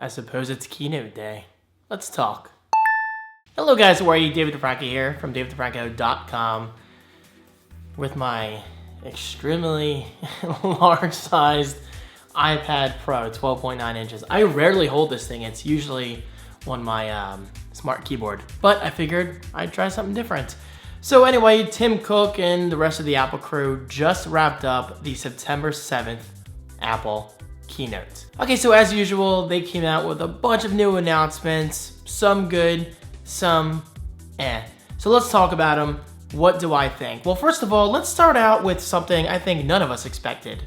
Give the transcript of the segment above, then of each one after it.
I suppose it's keynote day. Let's talk. Hello guys, how are you? David Franco here from davidfranco.com with my extremely large-sized iPad Pro, 12.9 inches. I rarely hold this thing. It's usually on my smart keyboard, but I figured I'd try something different. So anyway, Tim Cook and the rest of the Apple crew just wrapped up the September 7th Apple keynote. Okay, so as usual, they came out with a bunch of new announcements, some good, some eh. So let's talk about them. What do I think? Well, first of all, let's start out with something I think none of us expected.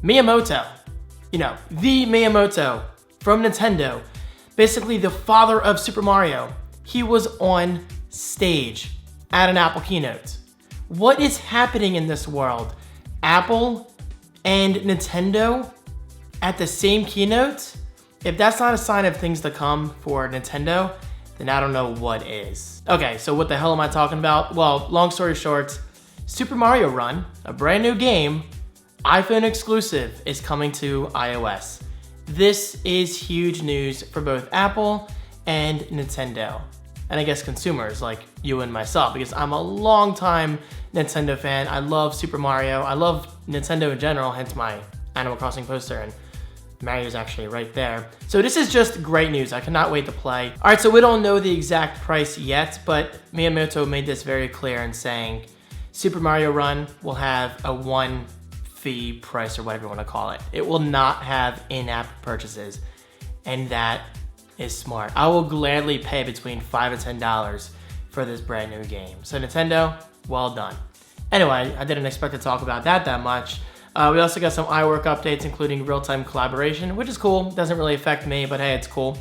Miyamoto, the Miyamoto from Nintendo, basically the father of Super Mario. He was on stage at an Apple keynote. What is happening in this world? Apple and Nintendo at the same keynote? If that's not a sign of things to come for Nintendo, then I don't know what is. Okay, so what the hell am I talking about? Well, long story short, Super Mario Run, a brand new game, iPhone exclusive, is coming to iOS. This is huge news for both Apple and Nintendo. And I guess consumers like you and myself, because I'm a long-time Nintendo fan. I love Super Mario. I love Nintendo in general, hence my Animal Crossing poster, and Mario's actually right there. So this is just great news. I cannot wait to play. All right, so we don't know the exact price yet, but Miyamoto made this very clear in saying Super Mario Run will have a one-fee price, or whatever you want to call it. It will not have in-app purchases, and that is smart. I will gladly pay between $5 and $10 for this brand new game. So Nintendo, well done. Anyway, I didn't expect to talk about that much. We also got some iWork updates, including real-time collaboration, which is cool. Doesn't really affect me, but hey, it's cool.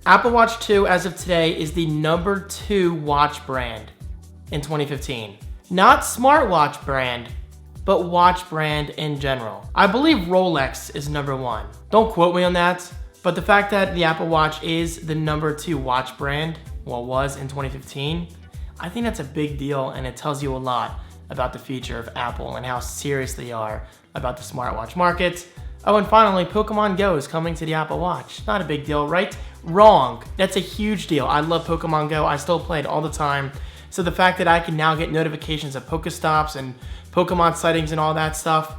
Apple Watch 2, as of today, is the #2 watch brand in 2015. Not smartwatch brand, but watch brand in general. I believe Rolex is #1. Don't quote me on that. But the fact that the Apple Watch is the #2 watch brand, well, was in 2015, I think that's a big deal, and it tells you a lot about the future of Apple and how serious they are about the smartwatch market. Oh, and finally, Pokemon Go is coming to the Apple Watch. Not a big deal, right? Wrong. That's a huge deal. I love Pokemon Go. I still play it all the time. So the fact that I can now get notifications of Pokestops and Pokemon sightings and all that stuff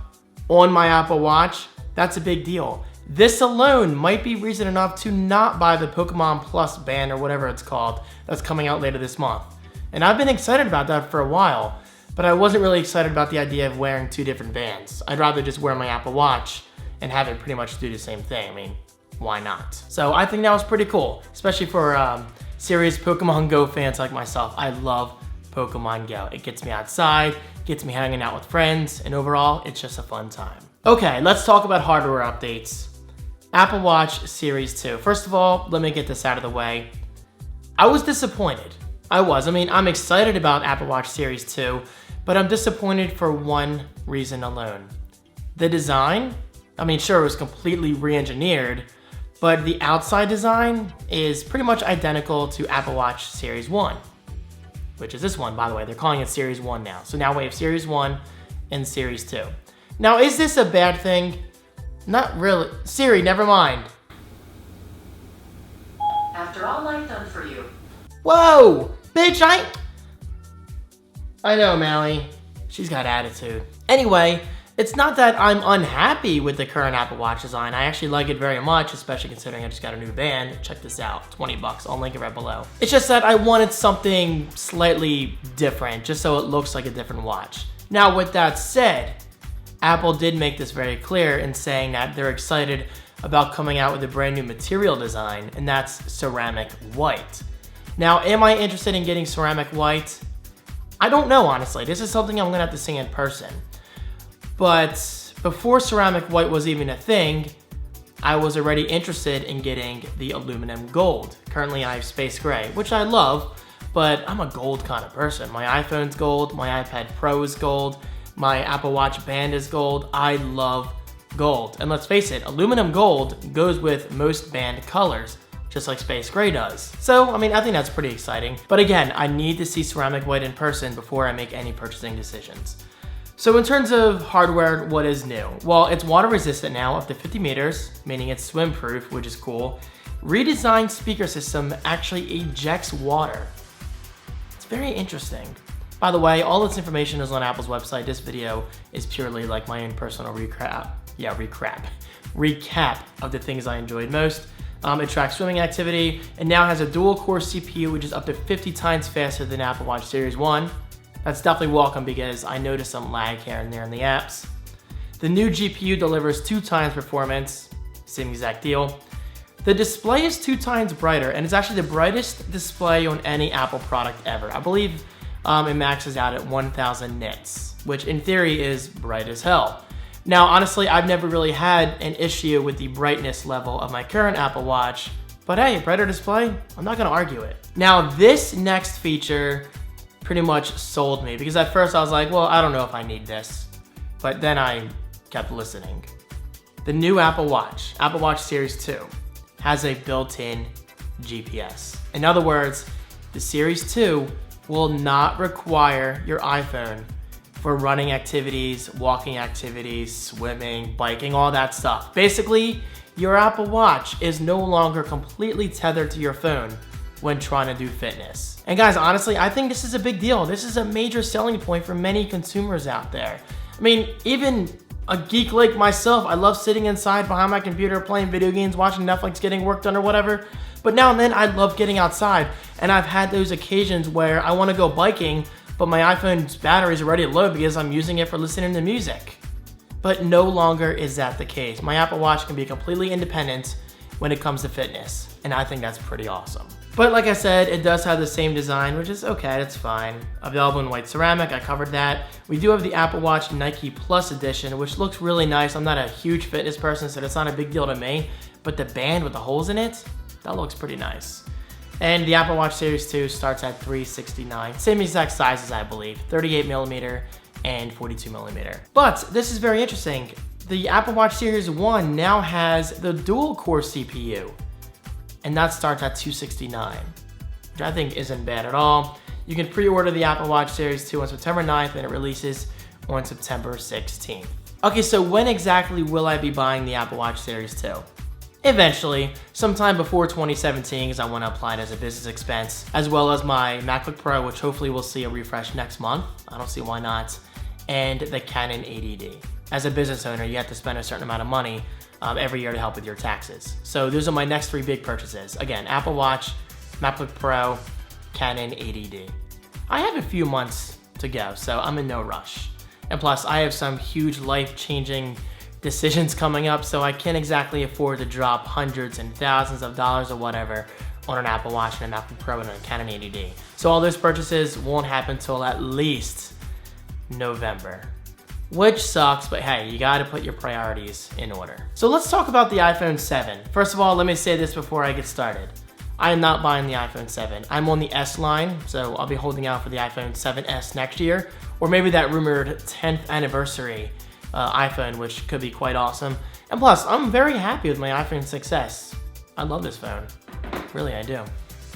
on my Apple Watch, that's a big deal. This alone might be reason enough to not buy the Pokemon Plus band, or whatever it's called, that's coming out later this month. And I've been excited about that for a while, but I wasn't really excited about the idea of wearing two different bands. I'd rather just wear my Apple Watch and have it pretty much do the same thing. I mean, why not? So I think that was pretty cool, especially for serious Pokemon Go fans like myself. I love Pokemon Go. It gets me outside, gets me hanging out with friends, and overall, it's just a fun time. Okay, let's talk about hardware updates. Apple Watch Series 2. First of all, let me get this out of the way. I was disappointed. I mean, I'm excited about Apple Watch Series 2, but I'm disappointed for one reason alone. The design, I mean, sure, it was completely re-engineered, but the outside design is pretty much identical to Apple Watch Series 1, which is this one, by the way. They're calling it Series 1 now. So now we have Series 1 and Series 2. Now, is this a bad thing? Not really. Siri, never mind. After all I've done for you. Whoa! Bitch, I know, Mally. She's got attitude. Anyway, it's not that I'm unhappy with the current Apple Watch design. I actually like it very much, especially considering I just got a new band. Check this out, $20. I'll link it right below. It's just that I wanted something slightly different, just so it looks like a different watch. Now, with that said, Apple did make this very clear in saying that they're excited about coming out with a brand new material design, and that's ceramic white. Now, am I interested in getting ceramic white? I don't know, honestly. This is something I'm gonna have to see in person. But before ceramic white was even a thing, I was already interested in getting the aluminum gold. Currently, I have space gray, which I love, but I'm a gold kind of person. My iPhone's gold, my iPad Pro is gold, my Apple Watch band is gold. I love gold. And let's face it, aluminum gold goes with most band colors, just like space gray does. So, I mean, I think that's pretty exciting. But again, I need to see ceramic white in person before I make any purchasing decisions. So in terms of hardware, what is new? Well, it's water resistant now, up to 50 meters, meaning it's swim proof, which is cool. Redesigned speaker system actually ejects water. It's very interesting. By the way, all this information is on Apple's website. This video is purely like my own personal recap of the things I enjoyed most. It tracks swimming activity and now has a dual core CPU, which is up to 50 times faster than Apple Watch Series 1. That's definitely welcome because I noticed some lag here and there in the apps. The new GPU delivers 2 times performance, same exact deal. The display is 2 times brighter, and it's actually the brightest display on any Apple product ever. I believe it maxes out at 1000 nits, which in theory is bright as hell. Now, honestly, I've never really had an issue with the brightness level of my current Apple Watch, but hey, brighter display, I'm not gonna argue it. Now, this next feature pretty much sold me because at first I was like, well, I don't know if I need this, but then I kept listening. The new Apple Watch Series 2, has a built-in GPS. In other words, the Series 2 will not require your iPhone for running activities, walking activities, swimming, biking, all that stuff. Basically, your Apple Watch is no longer completely tethered to your phone when trying to do fitness. And guys, honestly, I think this is a big deal. This is a major selling point for many consumers out there. I mean, even a geek like myself, I love sitting inside behind my computer, playing video games, watching Netflix, getting work done or whatever. But now and then I love getting outside, and I've had those occasions where I wanna go biking, but my iPhone's battery is already low because I'm using it for listening to music. But no longer is that the case. My Apple Watch can be completely independent when it comes to fitness, and I think that's pretty awesome. But like I said, it does have the same design, which is okay, that's fine. Available in white ceramic, I covered that. We do have the Apple Watch Nike Plus Edition, which looks really nice. I'm not a huge fitness person, so that's not a big deal to me, but the band with the holes in it, that looks pretty nice. And the Apple Watch Series 2 starts at $369, same exact sizes, I believe, 38mm and 42mm. But this is very interesting. The Apple Watch Series 1 now has the dual core CPU, and that starts at $269, which I think isn't bad at all. You can pre-order the Apple Watch Series 2 on September 9th, and it releases on September 16th. Okay, so when exactly will I be buying the Apple Watch Series 2? Eventually, sometime before 2017, because I want to apply it as a business expense, as well as my MacBook Pro, which hopefully will see a refresh next month. I don't see why not. And the Canon 80D. As a business owner, you have to spend a certain amount of money every year to help with your taxes. So those are my next 3 big purchases. Again, Apple Watch, MacBook Pro, Canon 80D. I have a few months to go, so I'm in no rush. And plus, I have some huge life-changing decisions coming up, so I can't exactly afford to drop hundreds and thousands of dollars or whatever on an Apple Watch and a MacBook Pro and a Canon 80D. So all those purchases won't happen till at least November. Which sucks, but hey, you gotta put your priorities in order. So let's talk about the iPhone 7. First of all, let me say this before I get started. I am not buying the iPhone 7. I'm on the S line, so I'll be holding out for the iPhone 7S next year, or maybe that rumored 10th anniversary iPhone, which could be quite awesome. And plus, I'm very happy with my iPhone 6S. I love this phone. Really, I do.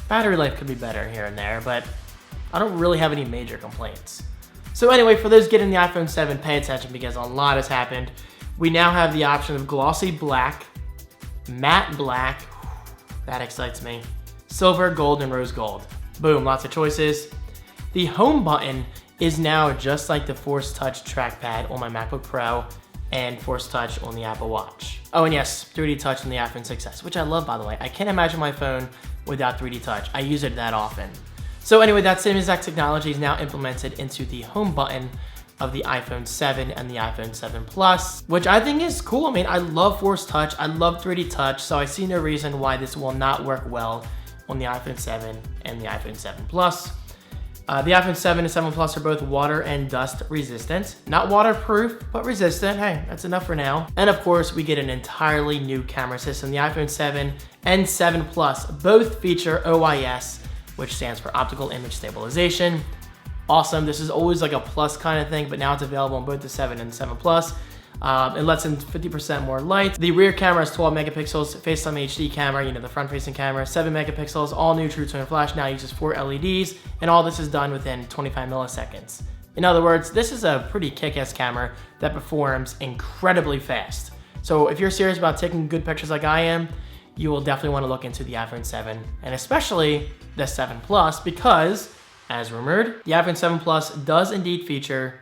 Battery life could be better here and there, but I don't really have any major complaints. So anyway, for those getting the iPhone 7, pay attention because a lot has happened. We now have the option of glossy black, matte black, that excites me, silver, gold, and rose gold. Boom, lots of choices. The home button is now just like the Force Touch trackpad on my MacBook Pro and Force Touch on the Apple Watch. Oh, and yes, 3D Touch on the iPhone 6S, which I love, by the way. I can't imagine my phone without 3D Touch. I use it that often. So anyway, that same exact technology is now implemented into the home button of the iPhone 7 and the iPhone 7 Plus, which I think is cool. I mean, I love Force Touch, I love 3D Touch, so I see no reason why this will not work well on the iPhone 7 and the iPhone 7 Plus. The iPhone 7 and 7 Plus are both water and dust resistant. Not waterproof, but resistant. Hey, that's enough for now. And of course, we get an entirely new camera system. The iPhone 7 and 7 Plus both feature OIS, which stands for Optical Image Stabilization. Awesome. This is always like a plus kind of thing, but now it's available on both the 7 and 7 Plus. It lets in 50% more light. The rear camera is 12 megapixels, FaceTime HD camera, you know, the front-facing camera, 7 megapixels, all new True Tone flash, now uses 4 LEDs, and all this is done within 25 milliseconds. In other words, this is a pretty kick-ass camera that performs incredibly fast. So if you're serious about taking good pictures like I am, you will definitely want to look into the iPhone 7 and especially the 7 Plus because, as rumored, the iPhone 7 Plus does indeed feature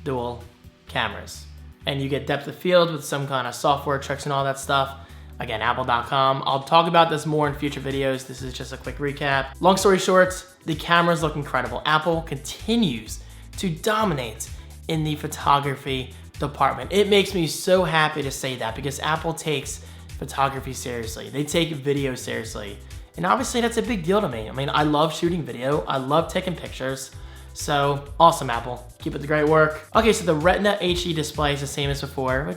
dual cameras. And you get depth of field with some kind of software tricks and all that stuff. Again, apple.com. I'll talk about this more in future videos. This is just a quick recap. Long story short, the cameras look incredible. Apple continues to dominate in the photography department. It makes me so happy to say that because Apple takes photography seriously. They take video seriously. And obviously that's a big deal to me. I mean, I love shooting video. I love taking pictures. So awesome, Apple. Keep up the great work. Okay, so the Retina HD display is the same as before,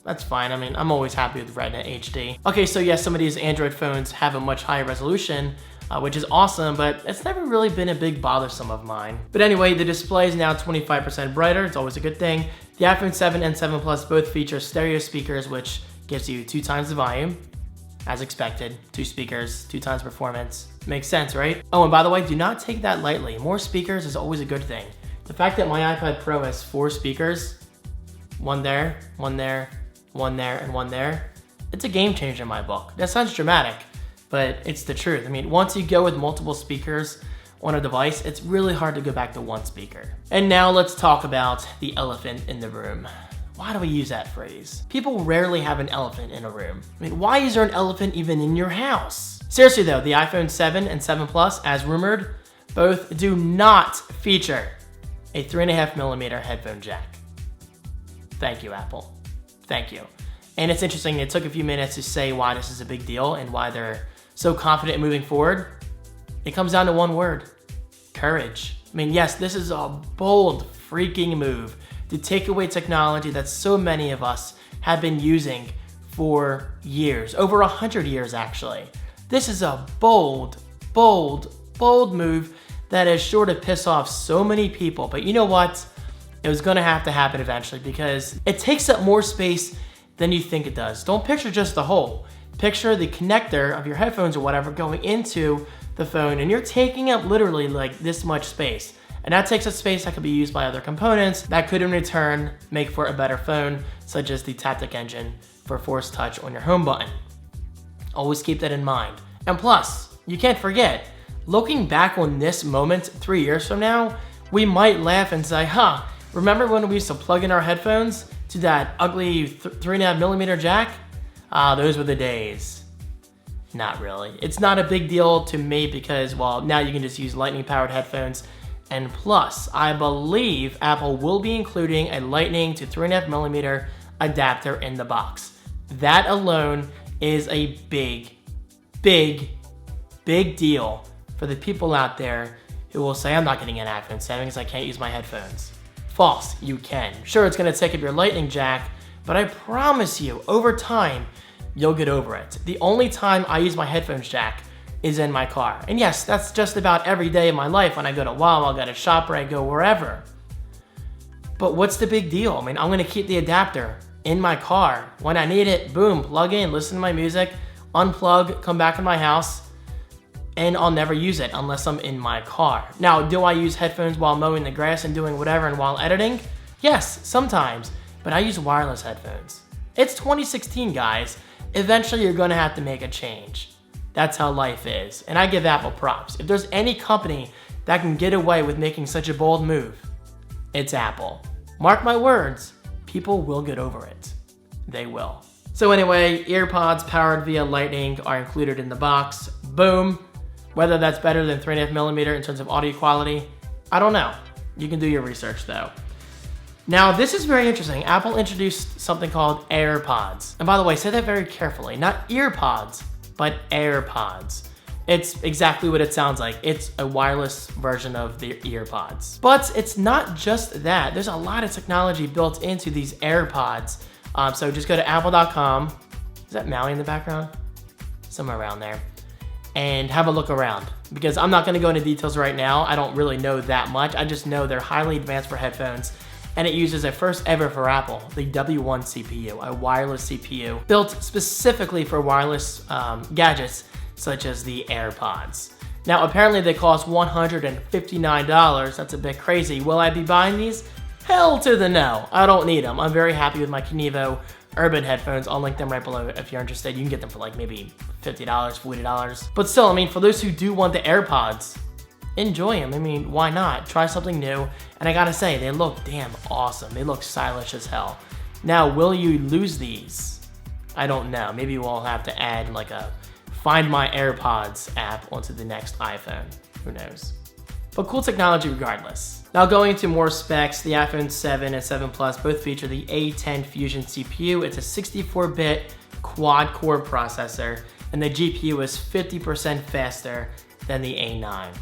that's fine. I mean, I'm always happy with Retina HD. Okay, so yes, some of these Android phones have a much higher resolution, which is awesome, but it's never really been a big bothersome of mine. But anyway, the display is now 25% brighter. It's always a good thing. The iPhone 7 and 7 Plus both feature stereo speakers, which gives you 2 times the volume, as expected. 2 speakers, 2 times performance. Makes sense, right? Oh, and by the way, do not take that lightly. More speakers is always a good thing. The fact that my iPad Pro has 4 speakers, one there, one there, one there, and one there, it's a game changer in my book. That sounds dramatic, but it's the truth. I mean, once you go with multiple speakers on a device, it's really hard to go back to 1 speaker. And now let's talk about the elephant in the room. Why do we use that phrase? People rarely have an elephant in a room. I mean, why is there an elephant even in your house? Seriously though, the iPhone 7 and 7 Plus, as rumored, both do not feature a 3.5mm headphone jack. Thank you, Apple. Thank you. And it's interesting, it took a few minutes to say why this is a big deal and why they're so confident in moving forward. It comes down to one word: courage. I mean, yes, this is a bold freaking move to take away technology that so many of us have been using for years, over 100 years actually. This is a bold, bold, bold move that is sure to piss off so many people, but you know what? It was gonna have to happen eventually because it takes up more space than you think it does. Don't picture just the hole. Picture the connector of your headphones or whatever going into the phone and you're taking up literally like this much space. And that takes up space that could be used by other components that could in return make for a better phone, such as the Taptic engine for Force Touch on your home button. Always keep that in mind. And plus, you can't forget, looking back on this moment 3 years from now, we might laugh and say, remember when we used to plug in our headphones to that ugly 3.5mm jack? Those were the days. Not really. It's not a big deal to me because, well, now you can just use lightning powered headphones. And plus, I believe Apple will be including a lightning to 3.5mm adapter in the box. That alone is a big, big, big deal for the people out there who will say, I'm not getting an iPhone 7 because I can't use my headphones. False, you can. Sure, it's gonna take up your lightning jack, but I promise you, over time, you'll get over it. The only time I use my headphones jack is in my car. And yes, that's just about every day of my life when I go to Wawa, I go to Shopper, I go wherever. But what's the big deal? I mean, I'm gonna keep the adapter in my car. When I need it, boom, plug in, listen to my music, unplug, come back in my house, and I'll never use it unless I'm in my car. Now, do I use headphones while mowing the grass and doing whatever and while editing? Yes, sometimes, but I use wireless headphones. It's 2016, guys. Eventually, you're gonna have to make a change. That's how life is, and I give Apple props. If there's any company that can get away with making such a bold move, it's Apple. Mark my words, people will get over it. They will. So anyway, AirPods powered via Lightning are included in the box. Boom. Whether that's better than 3.5mm in terms of audio quality, I don't know. You can do your research though. Now, this is very interesting. Apple introduced something called AirPods. And by the way, say that very carefully. Not earpods, but AirPods. It's exactly what it sounds like. It's a wireless version of the EarPods. But it's not just that. There's a lot of technology built into these AirPods. So just go to apple.com. Is that Maui in the background? Somewhere around there. And have a look around. Because I'm not gonna go into details right now. I don't really know that much. I just know they're highly advanced for headphones. And it uses a first ever for Apple, the W1 CPU, a wireless CPU built specifically for wireless gadgets such as the AirPods. Now, apparently they cost $159. That's a bit crazy. Will I be buying these? Hell to the no. I don't need them. I'm very happy with my Kinivo URBN headphones. I'll link them right below if you're interested. You can get them for like maybe $50, $40. But still, I mean, for those who do want the AirPods, enjoy them. I mean, why not? Try something new. And I gotta say, they look damn awesome. They look stylish as hell. Now, will you lose these? I don't know. Maybe we'll have to add like a Find My AirPods app onto the next iPhone. Who knows? But cool technology regardless. Now going into more specs, the iPhone 7 and 7 Plus both feature the A10 Fusion CPU. It's a 64-bit quad-core processor, and the GPU is 50% faster than the A9.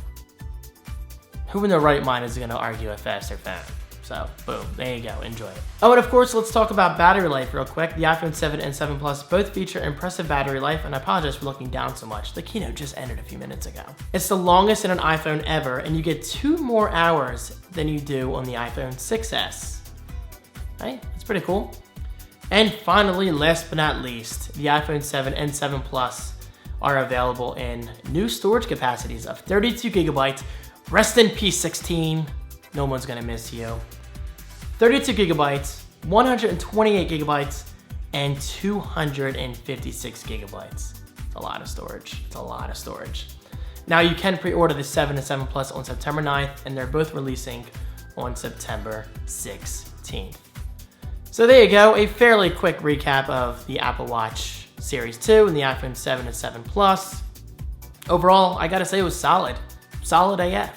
Who in their right mind is gonna argue a faster phone? So, boom, there you go, enjoy it. Oh, and of course, let's talk about battery life real quick. The iPhone 7 and 7 Plus both feature impressive battery life, and I apologize for looking down so much. The keynote just ended a few minutes ago. It's the longest in an iPhone ever, and you get 2 more hours than you do on the iPhone 6S. Right? It's pretty cool. And finally, last but not least, the iPhone 7 and 7 Plus are available in new storage capacities of 32 gigabytes. Rest in peace, 16. No one's gonna miss you. 32 gigabytes, 128 gigabytes, and 256 gigabytes. It's a lot of storage. It's a lot of storage. Now you can pre-order the 7 and 7 Plus on September 9th, and they're both releasing on September 16th. So there you go, a fairly quick recap of the Apple Watch Series 2 and the iPhone 7 and 7 Plus. Overall, I gotta say it was solid. Solid AF.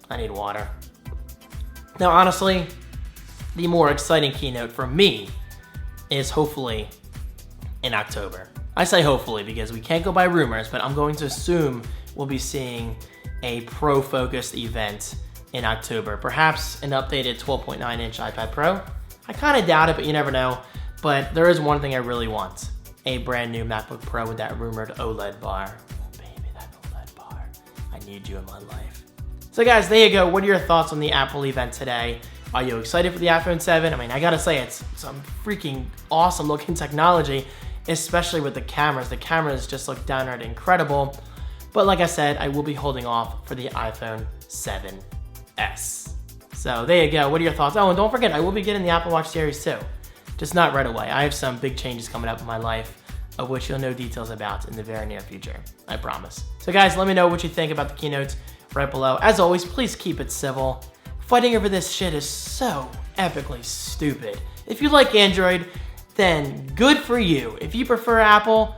I need water. Now, honestly, the more exciting keynote for me is hopefully in October. I say hopefully because we can't go by rumors, but I'm going to assume we'll be seeing a pro-focused event in October. Perhaps an updated 12.9-inch iPad Pro. I kind of doubt it, but you never know. But there is one thing I really want. A brand new MacBook Pro with that rumored OLED bar. Oh, baby, that OLED bar. I need you in my life. So guys, there you go. What are your thoughts on the Apple event today? Are you excited for the iPhone 7? I mean, I gotta say, it's some freaking awesome looking technology, especially with the cameras. The cameras just look downright incredible. But like I said, I will be holding off for the iPhone 7S. So there you go. What are your thoughts? Oh, and don't forget, I will be getting the Apple Watch Series 2. Just not right away. I have some big changes coming up in my life, of which you'll know details about in the very near future. I promise. So guys, let me know what you think about the keynotes right below. As always, please keep it civil. Fighting over this shit is so epically stupid. If you like Android, then good for you. If you prefer Apple,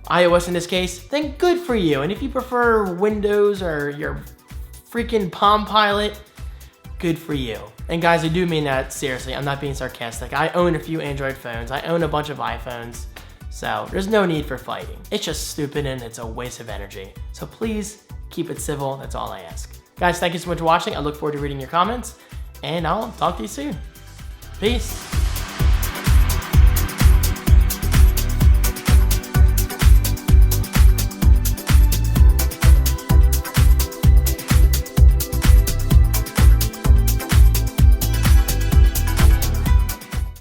iOS in this case, then good for you. And if you prefer Windows or your freaking Palm Pilot, good for you. And guys, I do mean that seriously. I'm not being sarcastic. I own a few Android phones. I own a bunch of iPhones. So there's no need for fighting. It's just stupid and it's a waste of energy. So please, keep it civil, that's all I ask. Guys, thank you so much for watching. I look forward to reading your comments, and I'll talk to you soon. Peace.